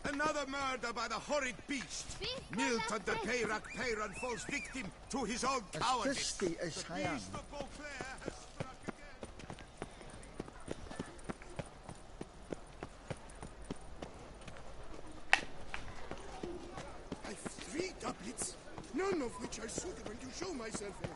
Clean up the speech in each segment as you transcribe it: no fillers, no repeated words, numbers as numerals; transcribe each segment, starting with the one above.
Another murder by the horrid beast. Milt under Peyrak Peyran falls victim to his own cowardice. As thirsty as I am. Beast of Beauclair has struck again. I've 3 doublets, none of which are suitable to show myself in.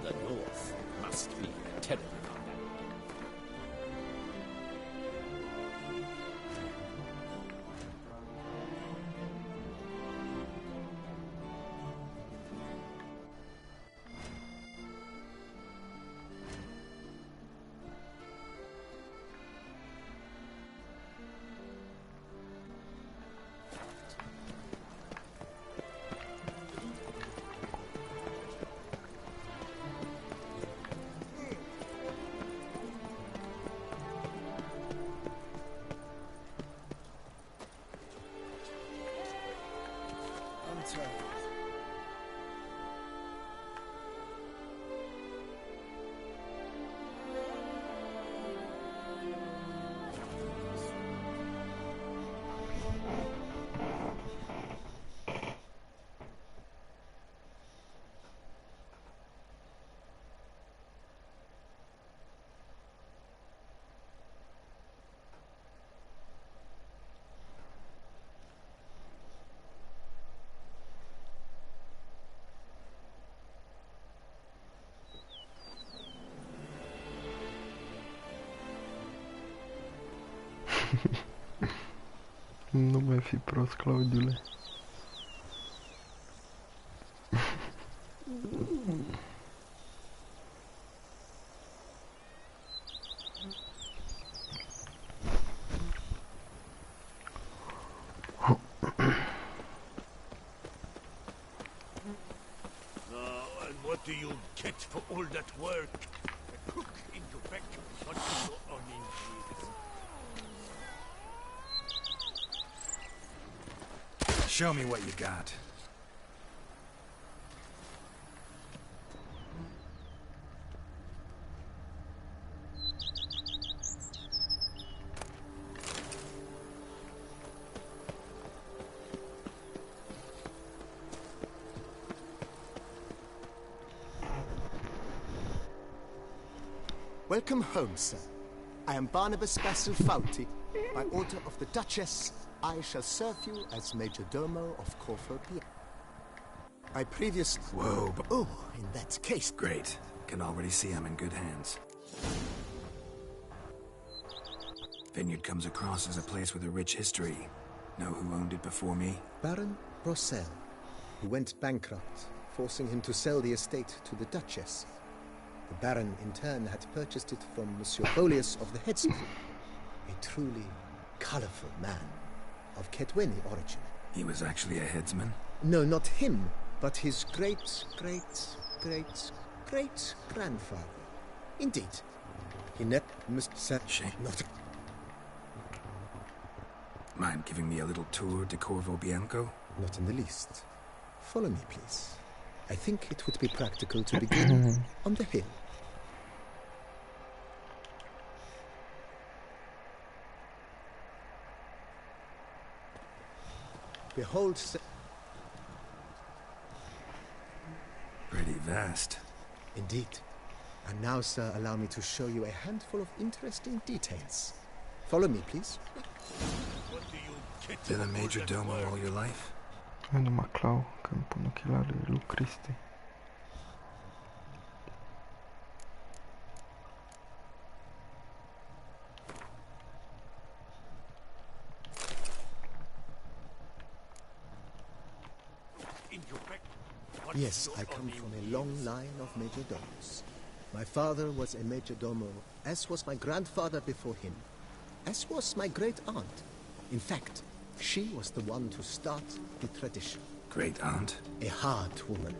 The North must be a terrible combat. Nu mai fi prost, Claudiule. And what do you get for all that work? A cook in Quebec, not so uninjured. Show me what you got. Welcome home, sir. I am Barnabas Basil Fouty. By order of the Duchess, I shall serve you as Major Domo of Corfu Pier. I previously... Whoa, but... Oh, in that case... Great. Can already see I'm in good hands. Vineyard comes across as a place with a rich history. Know who owned it before me? Baron Rossel, who went bankrupt, forcing him to sell the estate to the Duchess. The Baron, in turn, had purchased it from Monsieur Bolius of the Headsman, a truly colourful man of Ketweni origin. He was actually a headsman? No, not him, but his great-grandfather. Indeed. He never must say... Shame. Not... Mind giving me a little tour de Corvo Bianco? Not in the least. Follow me, please. I think it would be practical to begin on the hill. Behold... Pretty vast. Indeed. And now, sir, allow me to show you a handful of interesting details. Follow me, please. Been a major domo all your life? Numai Clau, că îmi pun ochelarii lui Cristi. Yes, I come from a long line of major domus. My father was a major domo, as was my grandfather before him, as was my great aunt. In fact, she was the one to start the tradition. Great aunt? A hard woman.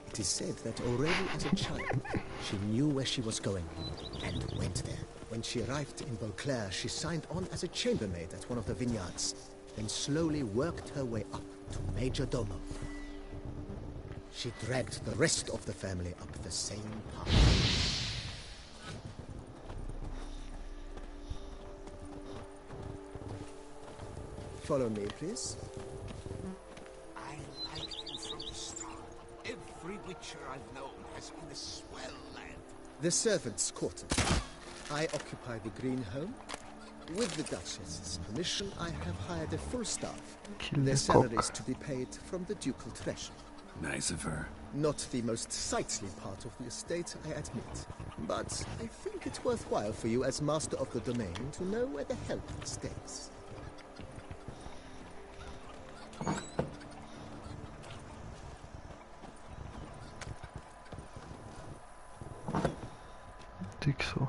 It is said that already as a child, she knew where she was going and went there. When she arrived in Beauclair, she signed on as a chambermaid at one of the vineyards, then slowly worked her way up to major domo. She dragged the rest of the family up the same path. Follow me, please. I liked you from the start. Every witcher I've known has been a swell lad. The servants' quarters. I occupy the green home. With the Duchess's permission, I have hired a full staff. Kill Their the salaries cock. to be paid from the ducal treasure. Nice of her. Not the most sightly part of the estate, I admit. But I think it's worthwhile for you as master of the domain to know where the help stays. Think so.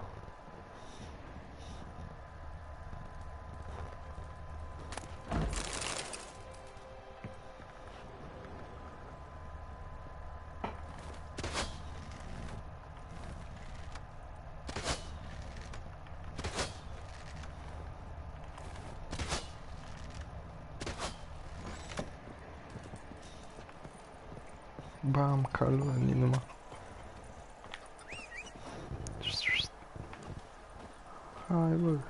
Bam, calma, ninuma. Hi, look.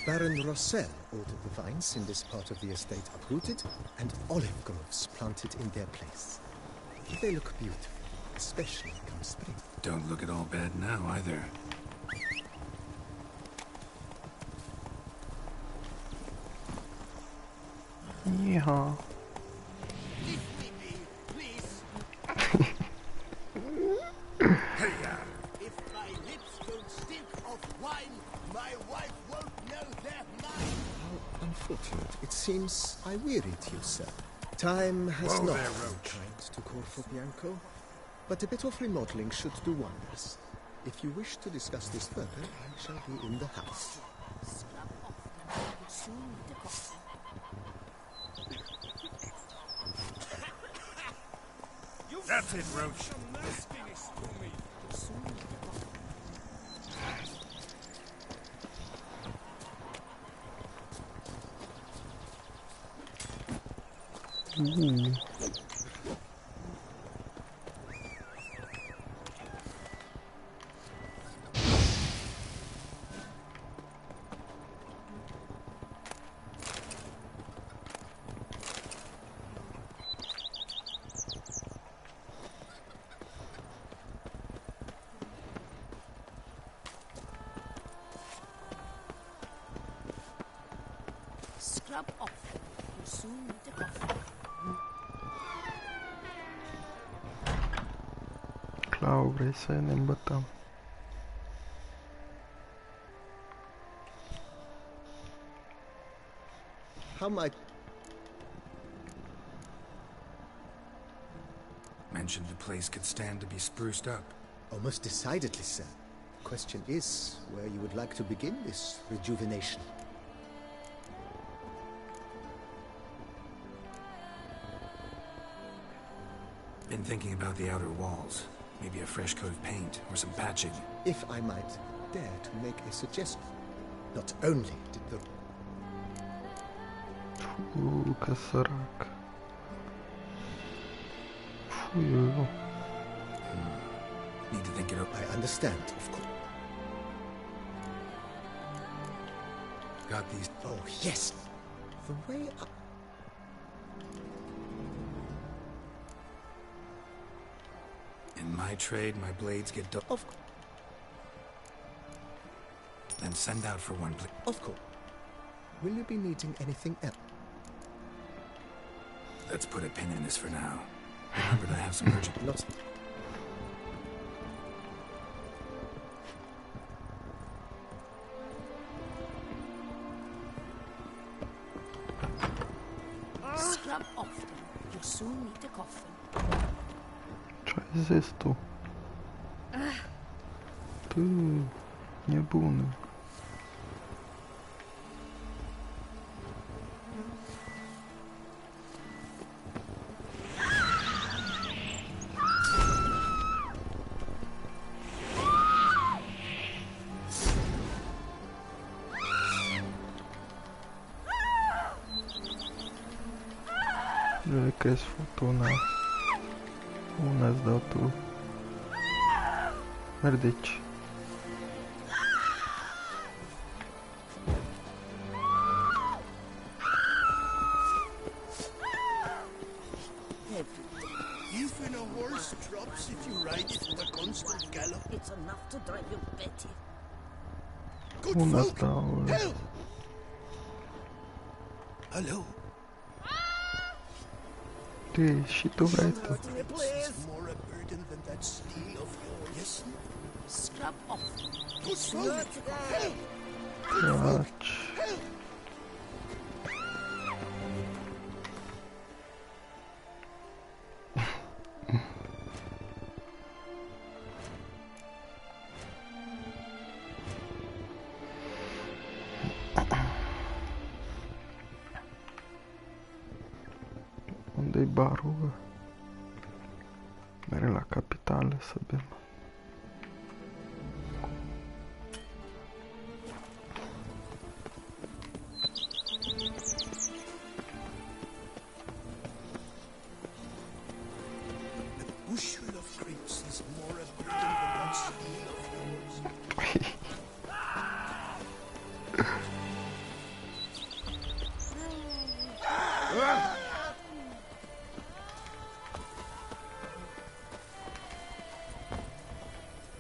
Baron Rossel ordered the vines in this part of the estate uprooted and olive groves planted in their place. They look beautiful, especially come spring. Don't look at all bad now, either. Yeehaw. Leave me be, please. If my lips don't stink of wine, my wife won't know they're mine. How unfortunate. It seems I wearied you, sir. Time has Whoa not there, been Roach. kind to Corvo Bianco, but a bit of remodeling should do wonders. If you wish to discuss this further, I shall be in the house. That's it, Roach. Ooh. Scrub off. You'll soon need a coffee. Clau, vrei să ne îmbătăm. How might... Mentioned the place could stand to be spruced up. Oh, most decidedly, sir. The question is where you would like to begin this rejuvenation. Been thinking about the outer walls. Maybe a fresh coat of paint or some patching. If I might dare to make a suggestion. Not only did the... Că sărac. Fuiu. Need to think it over. I understand, of course. Got these. Oh, yes. The way up... In my trade, my blades get dull. Of, Then send out for one. of course. Will you be needing anything else? Let's put a pin in this for now. Remember that I have some urgent. Not... Scrub off. You'll soon need a coffin. Vezi tu. Tu, nebună. Le crezi furtuna. Una-ți dau tu. Mergeci. Even a horse drops if you ride it at a constant gallop. It's enough to drive you batty. Good Una-ți folk, dau... help! Hello? Te, și tu vrei tu. It's more a burden than that steel of yours. Yes? Scrub off. Good folk, help! Good folk, Taci. help! Unde-i barul, bă? Mere la capitală să bem. A bushel of grapes is more a burden than that steel of yours.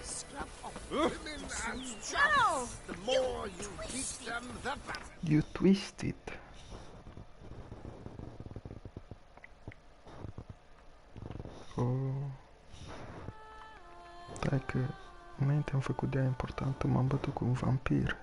Scrub off. Women and No! the more you teach them, the better. You twist it. Oh. Stai că înainte am făcut de aia importantă, m-am bătut cu un vampir.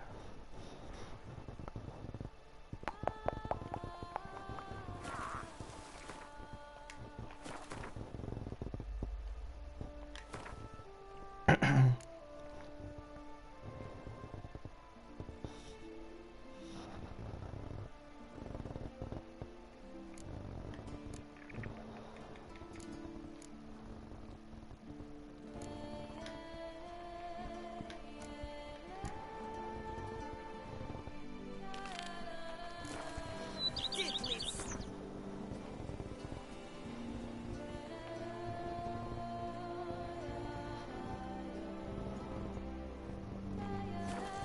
Diddless.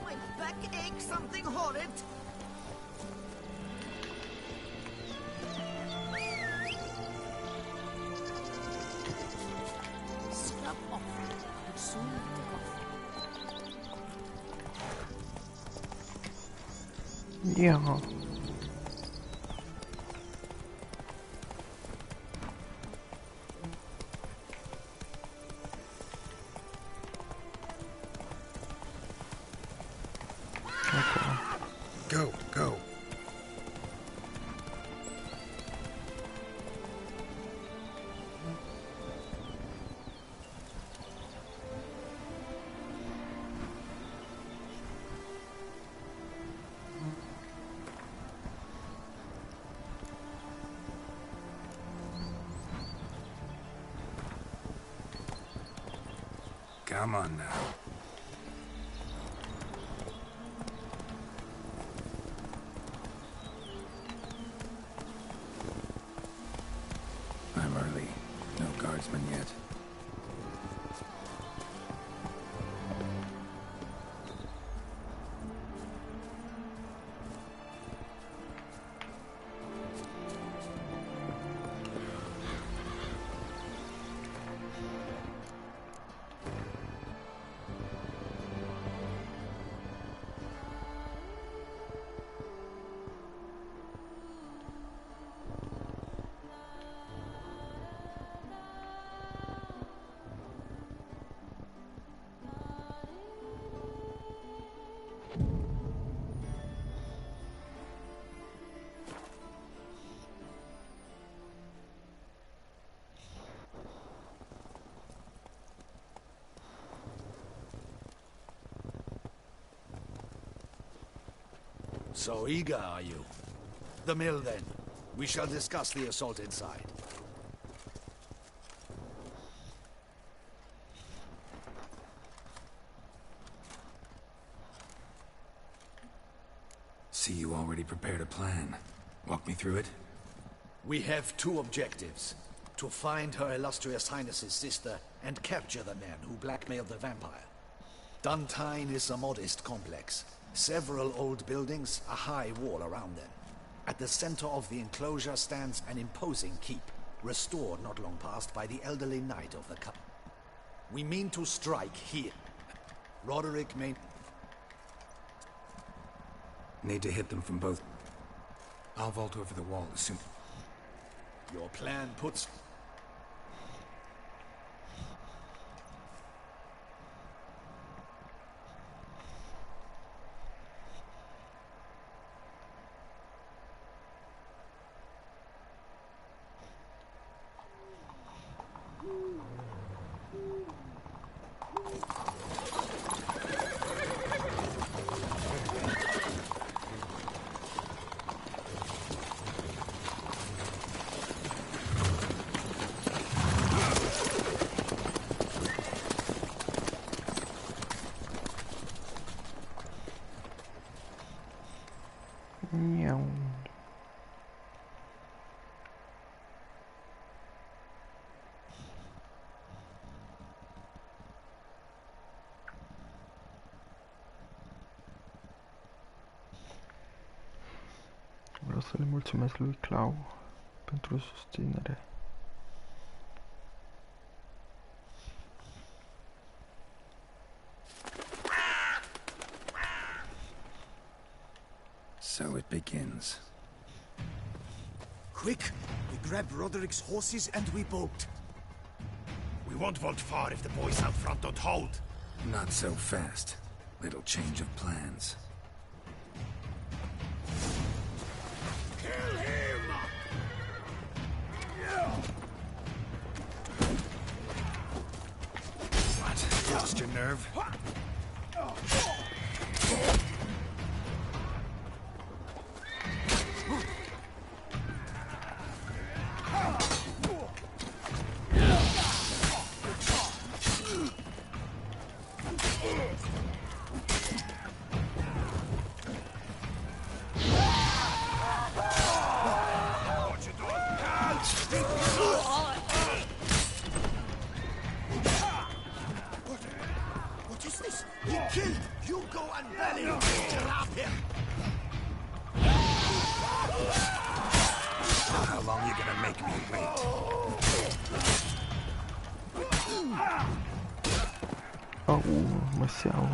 My back aches something horrid. Scrub off. Will soon take off. Ia. Go, go. Come on now. I'm early. No guardsmen yet. So eager, are you? The mill, then. We shall discuss the assault inside. See, you already prepared a plan. Walk me through it. We have two objectives. To find Her Illustrious Highness's sister and capture the man who blackmailed the vampire. Duntine is a modest complex. Several old buildings, a high wall around them. At the center of the enclosure stands an imposing keep, restored not long past by the elderly knight of the cup. We mean to strike here. Roderick may... Need to hit them from both. I'll vault over the wall as soon... Your plan puts... Miau. Vreau să le mulțumesc lui Clau pentru susținere. So it begins. Quick! We grab Roderick's horses and we bolt. We won't vault far if the boys out front don't hold. Not so fast. Little change of plans. Kill him! What? Lost your nerve? What is this? He killed Hugo and Belly! Grab him! How long you gonna make me wait? Au, mă seau.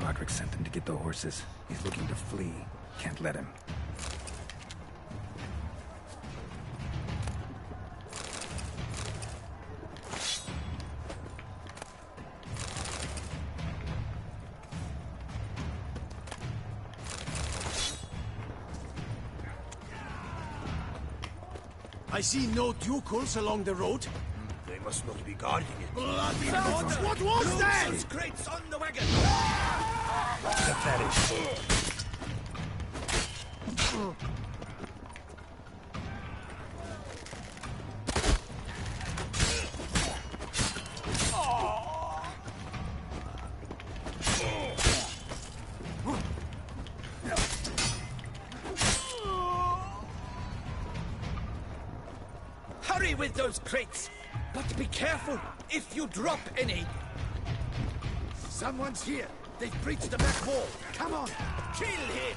Roderick sent them to get the horses. He's looking to flee. Can't let him. I see no ducals along the road. They must not be guarding it. Bloody what was that? Those crates on the wagon! Pathetic. Hurry with those crates! But be careful if you drop any! Someone's here! They've breached the back wall! Come on! Kill him!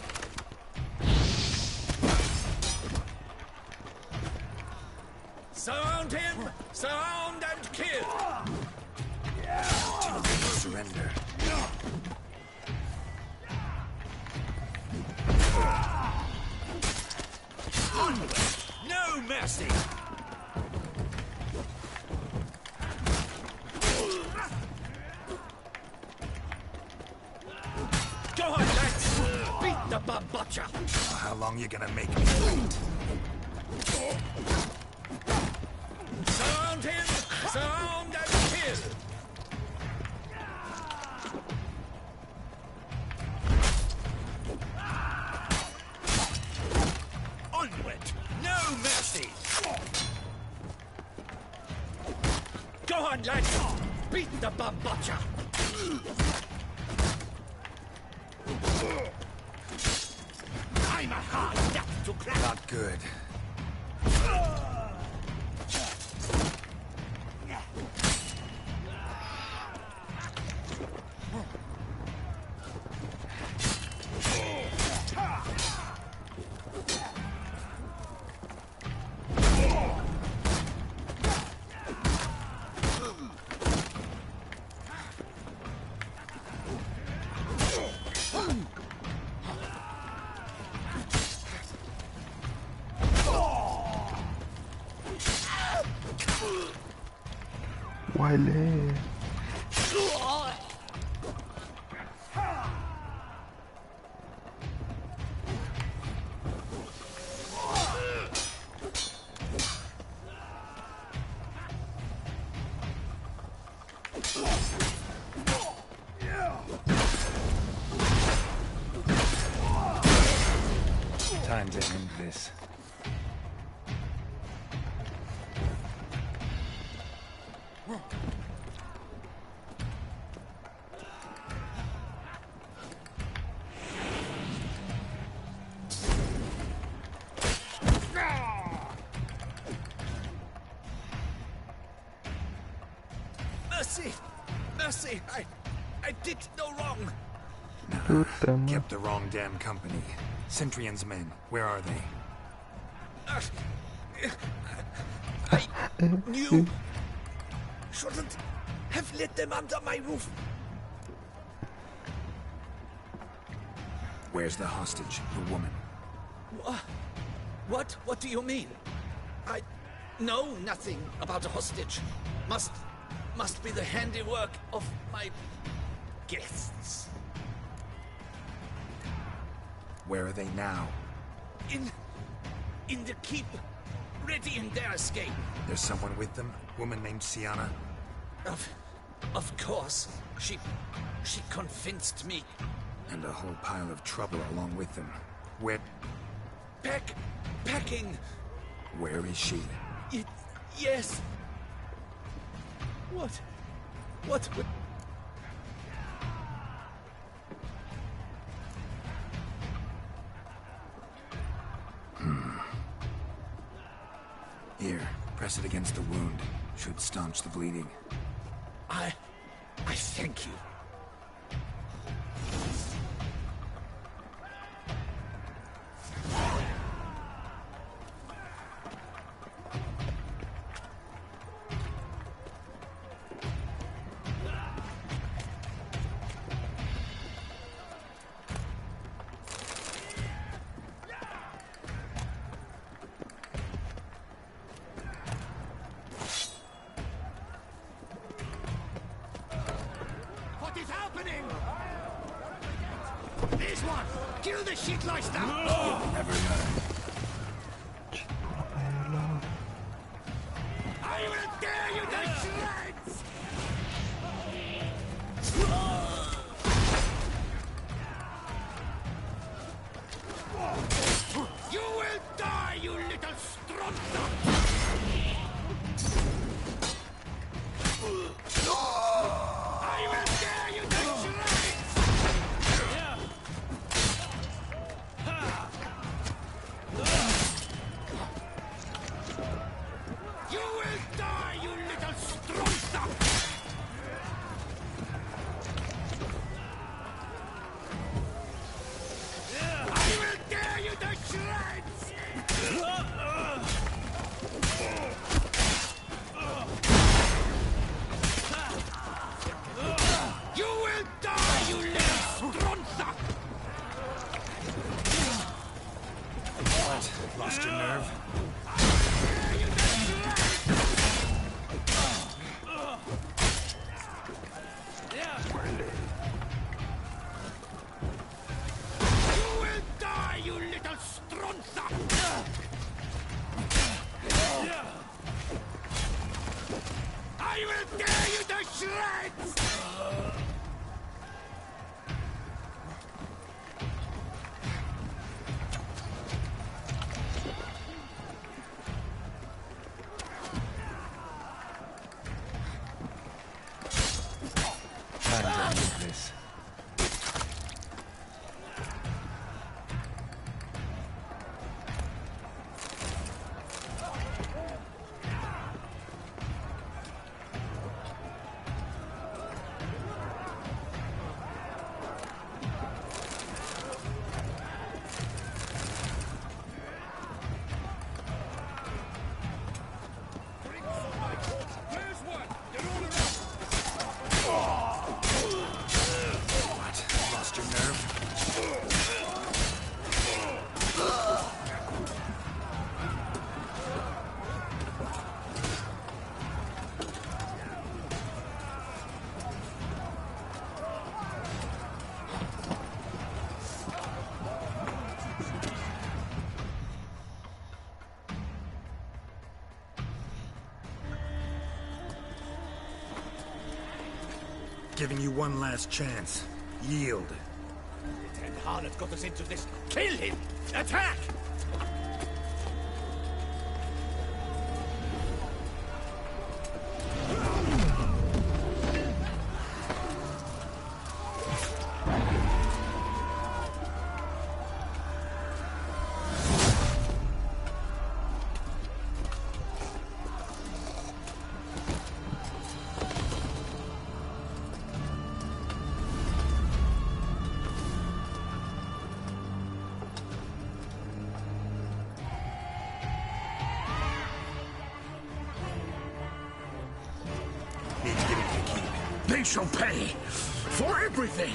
Surround him! Surround and kill! Surrender. Onward! No mercy! Go on, lads! Beat the bamboccia! How long you gonna make me wait? Surround him! Surround and kill! Onward! No mercy! Go on, lads! Beat the bamboccia! I'm a hard nut to crack! Not good. Wiley. Time to end this. Mercy! Mercy! I did no wrong! Shoot them. Kept the wrong damn company. Centrion's men, where are they? I knew... shouldn't have let them under my roof. Where's the hostage, the woman? What? What do you mean? I know nothing about a hostage. Must be the handiwork of my guests. Where are they now? In the keep, ready in their escape. There's someone with them? Woman named Sienna? Of course. She convinced me. And a whole pile of trouble along with them. Where... Packing. Where is she? Yes. What would... Here, press it against the wound. Should staunch the bleeding. I thank you. What is happening? This one! Kill the shitleister! Never learn. I will tear you to shreds! You will die, you little strumpet! I will tear you to shreds! Lost your nerve? You will die, you little stronza! I will tear you to shreds! This. Lost your nerve? Giving you one last chance. Yield. The Ten Harlot got us into this. Kill him! Attack! They shall pay for everything!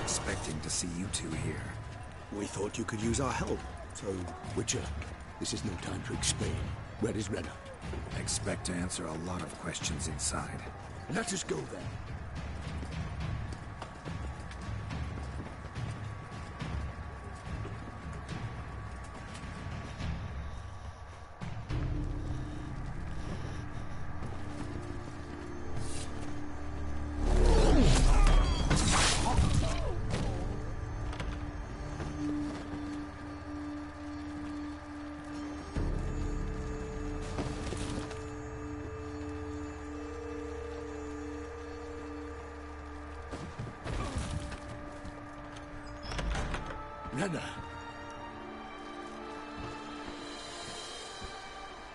Expecting to see you two here. We thought you could use our help, so... Witcher, this is no time to explain. Where is Renna? Expect to answer a lot of questions inside. Let us go then. Renna!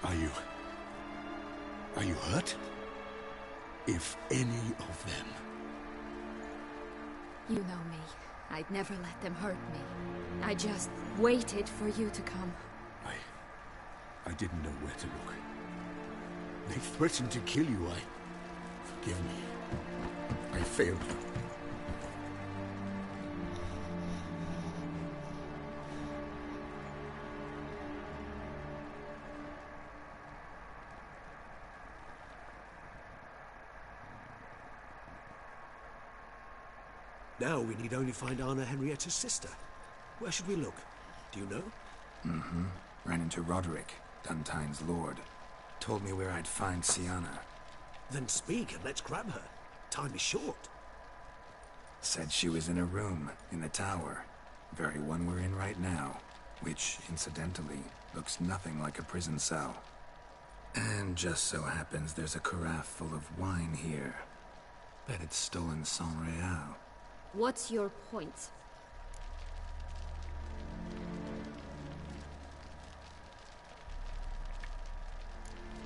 Are you hurt? If any of them... You know me. I'd never let them hurt me. I just waited for you to come. I didn't know where to look. They threatened to kill you. Forgive me. I failed you. Now we need only find Anna Henrietta's sister. Where should we look? Do you know? Mm-hmm. Ran into Roderick, Duntine's lord. Told me where I'd find Sienna. Then speak and let's grab her. Time is short. Said she was in a room in the tower. Very one we're in right now. Which, incidentally, looks nothing like a prison cell. And just so happens there's a carafe full of wine here. Bet it's stolen San Real. What's your point?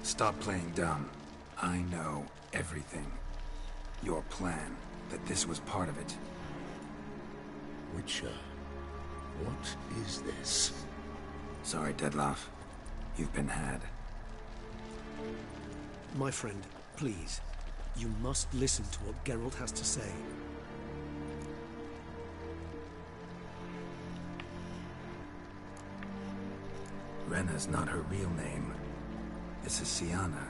Stop playing dumb. I know everything. Your plan, that this was part of it. Witcher, what is this? Sorry, Dettlaff. You've been had. My friend, please. You must listen to what Geralt has to say. Renna's not her real name. This is Sienna.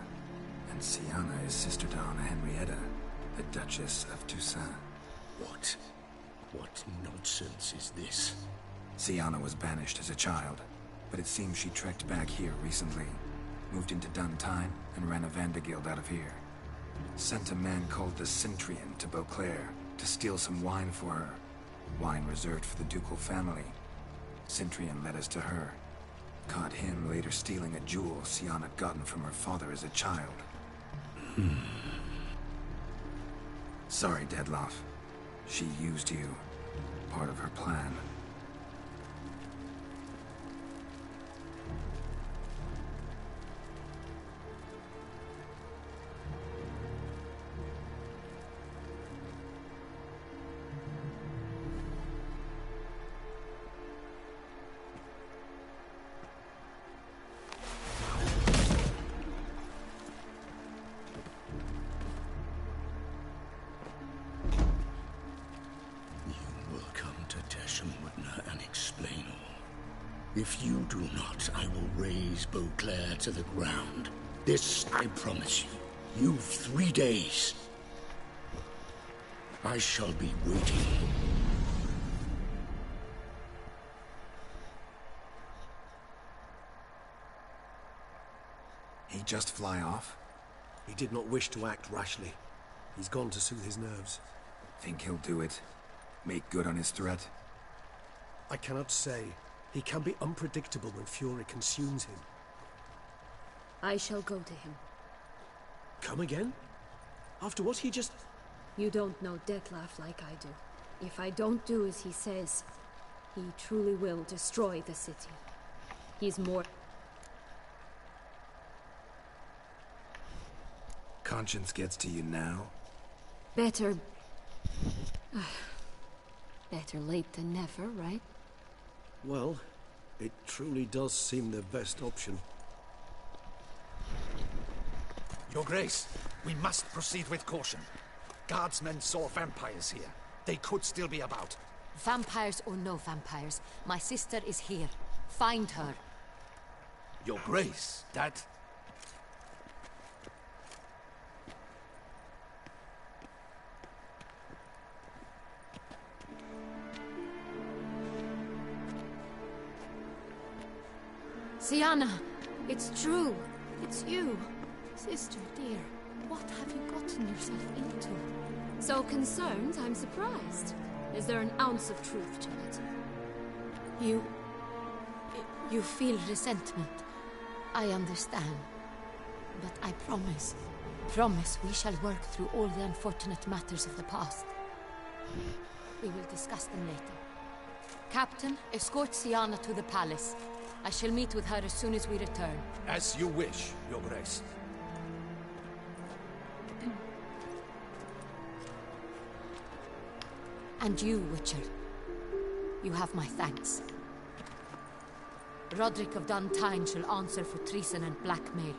And Sienna is sister to Anna Henrietta, the Duchess of Toussaint. What nonsense is this? Sienna was banished as a child, but it seems she trekked back here recently. Moved into Duntine and ran a Vandergild out of here. Sent a man called the Centrian to Beauclair to steal some wine for her. Wine reserved for the ducal family. Centrian led us to her. Caught him later stealing a jewel Sienna gotten from her father as a child. Sorry, Dettlaff. She used you. Part of her plan. If you do not, I will raise Beauclair to the ground. This I promise you. You've 3 days. I shall be waiting. He just fly off? He did not wish to act rashly. He's gone to soothe his nerves. Think he'll do it? Make good on his threat? I cannot say. He can be unpredictable when fury consumes him. I shall go to him. Come again? After what he just... You don't know Dettlaff like I do. If I don't do as he says, he truly will destroy the city. He's more... Conscience gets to you now? Better... better late than never, right? Well, it truly does seem the best option. Your Grace, we must proceed with caution. Guardsmen saw vampires here. They could still be about. Vampires or no vampires, my sister is here. Find her. Your Grace, that... Sienna, it's true. It's you. Sister, dear, what have you gotten yourself into? So concerned, I'm surprised. Is there an ounce of truth to it? You feel resentment. I understand. But I promise we shall work through all the unfortunate matters of the past. We will discuss them later. Captain, escort Sienna to the palace. I shall meet with her as soon as we return. As you wish, Your Grace. And you, Witcher. You have my thanks. Roderick of Duntine shall answer for treason and blackmail.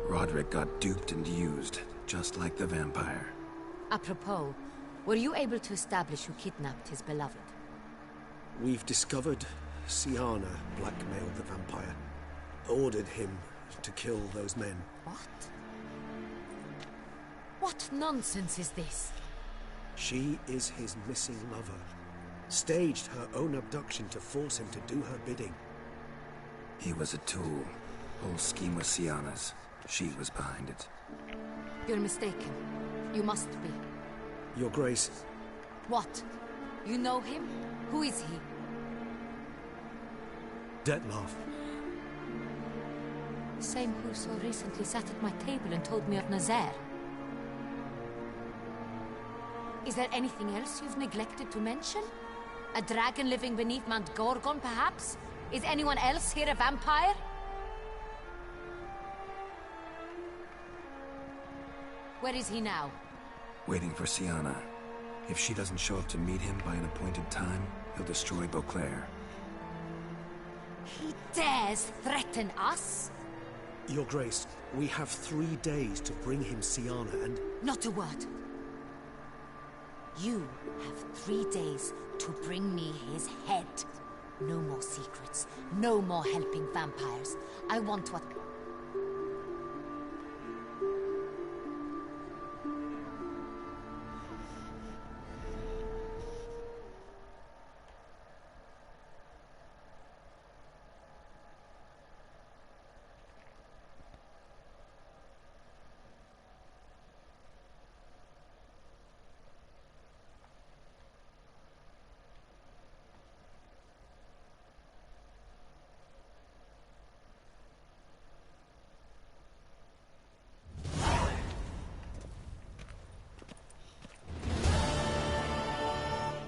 Roderick got duped and used, just like the vampire. Apropos, were you able to establish who kidnapped his beloved? We've discovered Sienna blackmailed the vampire. Ordered him to kill those men. What? What nonsense is this? She is his missing lover. Staged her own abduction to force him to do her bidding. He was a tool. Whole scheme was Sienna's. She was behind it. You're mistaken. You must be. Your Grace. What? You know him? Who is he? Dettlaff. The same who so recently sat at my table and told me of Nazaire. Is there anything else you've neglected to mention? A dragon living beneath Mount Gorgon, perhaps? Is anyone else here a vampire? Where is he now? Waiting for Sienna. If she doesn't show up to meet him by an appointed time, he'll destroy Beauclair. He dares threaten us? Your Grace, we have 3 days to bring him Sienna and... Not a word. You have 3 days to bring me his head. No more secrets. No more helping vampires. I want what...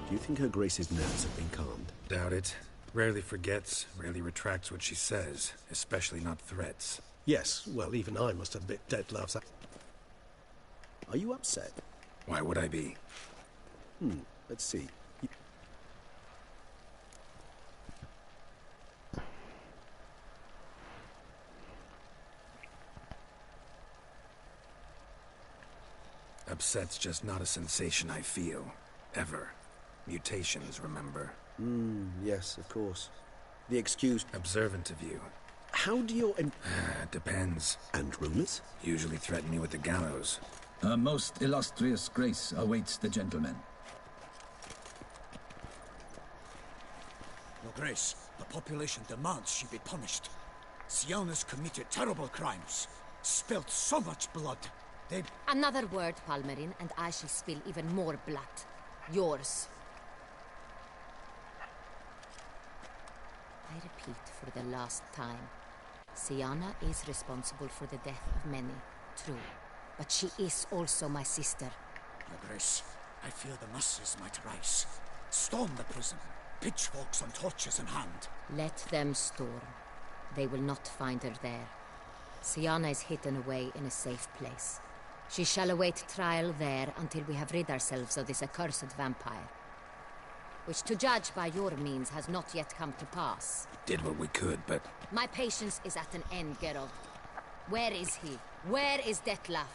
Do you think Her Grace's nerves have been calmed? Doubt it. Rarely forgets, rarely retracts what she says, especially not threats. Yes, well, even I must admit Dettlaff's... Are you upset? Why would I be? Let's see. Upset's just not a sensation I feel. Ever. Mutations, remember? Yes, of course. The excuse... Observant of you. How do your... Depends. And rumors? Usually threaten me with the gallows. A most illustrious grace awaits the gentleman. Your Grace, the population demands she be punished. Sienna's committed terrible crimes. Spilt so much blood. They... Another word, Palmerin, and I shall spill even more blood. Yours. I repeat for the last time. Sienna is responsible for the death of many, true. But she is also my sister. Your Grace, I fear the masses might rise. Storm the prison, pitchforks and torches in hand. Let them storm. They will not find her there. Sienna is hidden away in a safe place. She shall await trial there until we have rid ourselves of this accursed vampire. which to judge by your means has not yet come to pass. Did what we could, but... My patience is at an end, Geralt. Where is he? Where is Detlef?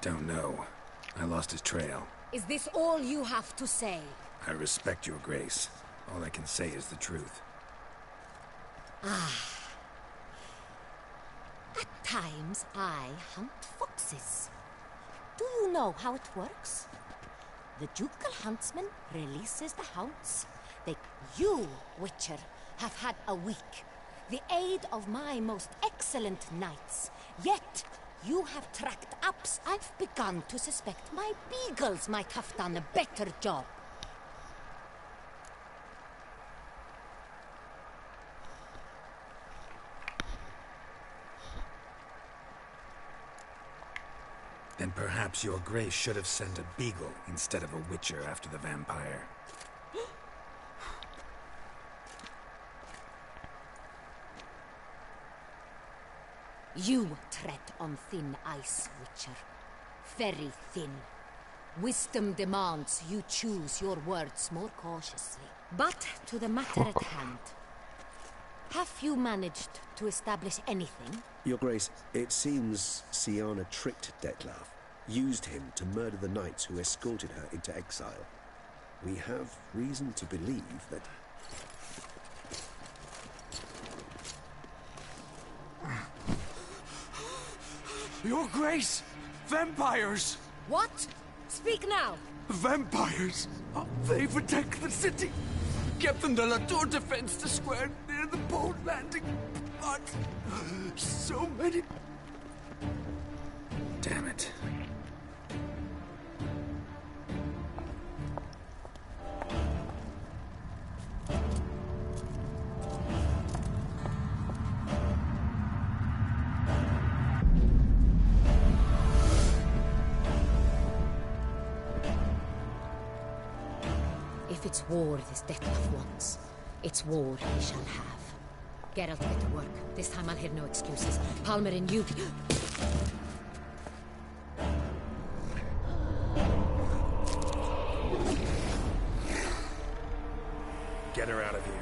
Don't know. I lost his trail. Is this all you have to say? I respect your grace. All I can say is the truth. At times, I hunt foxes. Do you know how it works? The ducal huntsman releases the hounds. You, Witcher, have had a week. The aid of my most excellent knights. Yet, you have tracked ups. I've begun to suspect my beagles might have done a better job. Then perhaps your grace should have sent a beagle instead of a witcher after the vampire. You tread on thin ice, Witcher. Very thin. Wisdom demands you choose your words more cautiously. But to the matter at hand. Have you managed to establish anything? Your Grace, it seems Syanna tricked Detlef, used him to murder the knights who escorted her into exile. We have reason to believe that... Your Grace! Vampires! What? Speak now! Vampires! They've attacked the city! Captain de la Tour defends the square near the boat landing, but so many... Damn it. If it's war this Detlef wants, it's war he shall have. Geralt, get to work. This time I'll hear no excuses. Palmer and you... Get her out of here.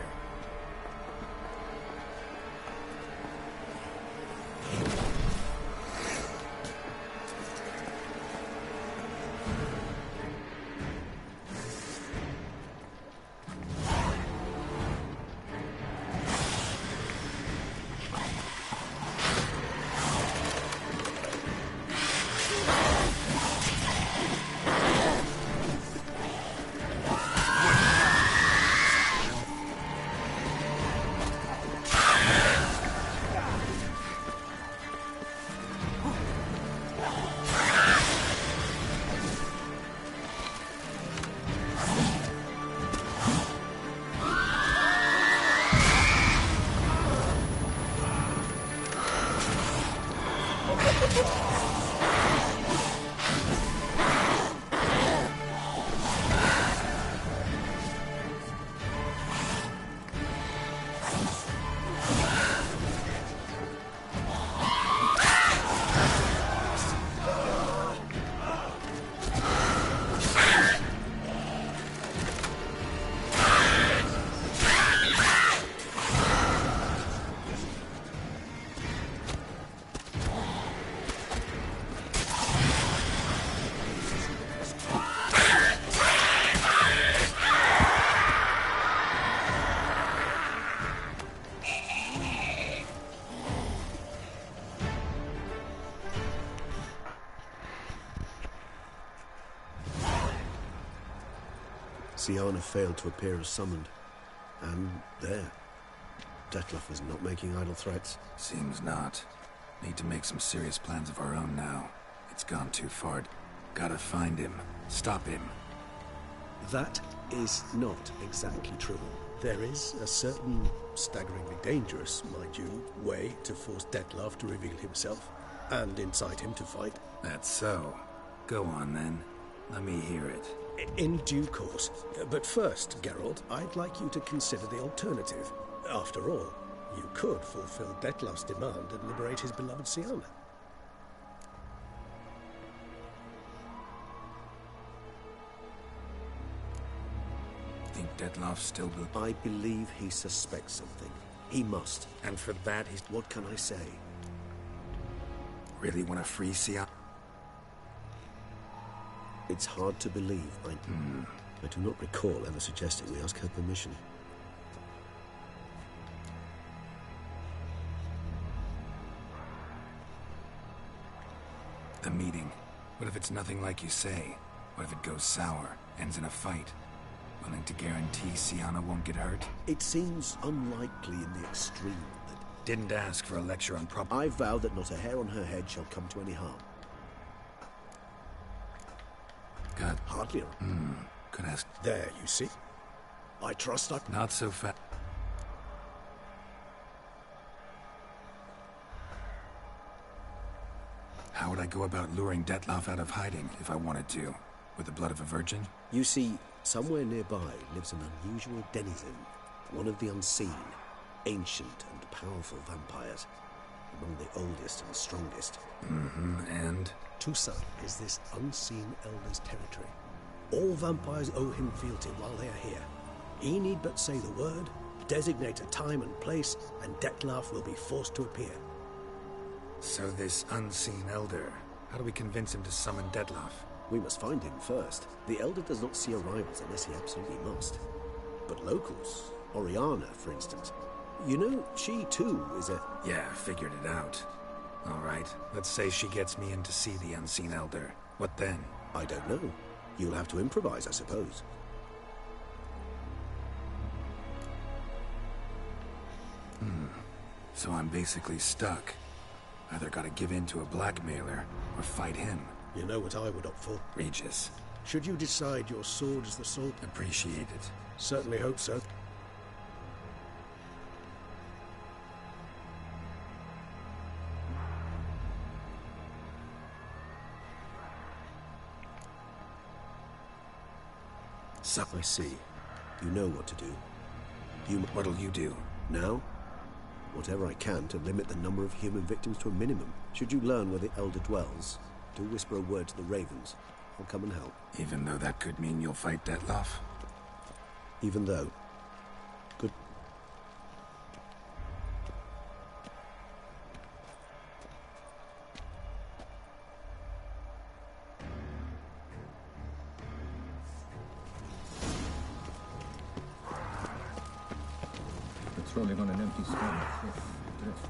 Syanna failed to appear as summoned. And there. Detlef was not making idle threats. Seems not. Need to make some serious plans of our own now. It's gone too far. Gotta find him. Stop him. That is not exactly true. There is a certain, staggeringly dangerous, mind you, way to force Detlef to reveal himself, and incite him to fight. That's so. Go on, then. Let me hear it. In due course. But first, Geralt, I'd like you to consider the alternative. After all, you could fulfill Detlef's demand and liberate his beloved Syanna. think Dettlaff still I believe he suspects something. He must. And for that, he's... What can I say? Really want to free Sia? It's hard to believe. I do not recall ever suggesting we ask her permission. The meeting. What if it's nothing like you say? What if it goes sour, ends in a fight? Willing to guarantee Siana won't get hurt? It seems unlikely in the extreme that... Didn't ask for a lecture on I vow that not a hair on her head shall come to any harm. God. Hardly. Could ask. There, you see. I trust I... Not so fast. How would I go about luring Dettlaff out of hiding if I wanted to? With the blood of a virgin? You see, somewhere nearby lives an unusual denizen, one of the unseen, ancient and powerful vampires, among the oldest and strongest. And? Toussaint is this unseen elder's territory. All vampires owe him fealty while they are here. He need but say the word, designate a time and place, and Dettlaff will be forced to appear. So this unseen elder, how do we convince him to summon Dettlaff? We must find him first. The elder does not see arrivals unless he absolutely must. But locals, Oriana, for instance, you know, she too is a... Yeah, figured it out. All right, let's say she gets me in to see the unseen elder. What then? I don't know. You'll have to improvise, I suppose. So I'm basically stuck. Either gotta give in to a blackmailer, or fight him. You know what I would opt for? Regis. Should you decide your sword is the sword? Appreciate it. Certainly hope so. I see. You know what to do. What'll you do? Now? Whatever I can to limit the number of human victims to a minimum. Should you learn where the Elder dwells, do whisper a word to the Ravens. I'll come and help. Even though that could mean you'll fight Dettlaff? Even though. Good. Patrolling on an empty stomach. Dreadful.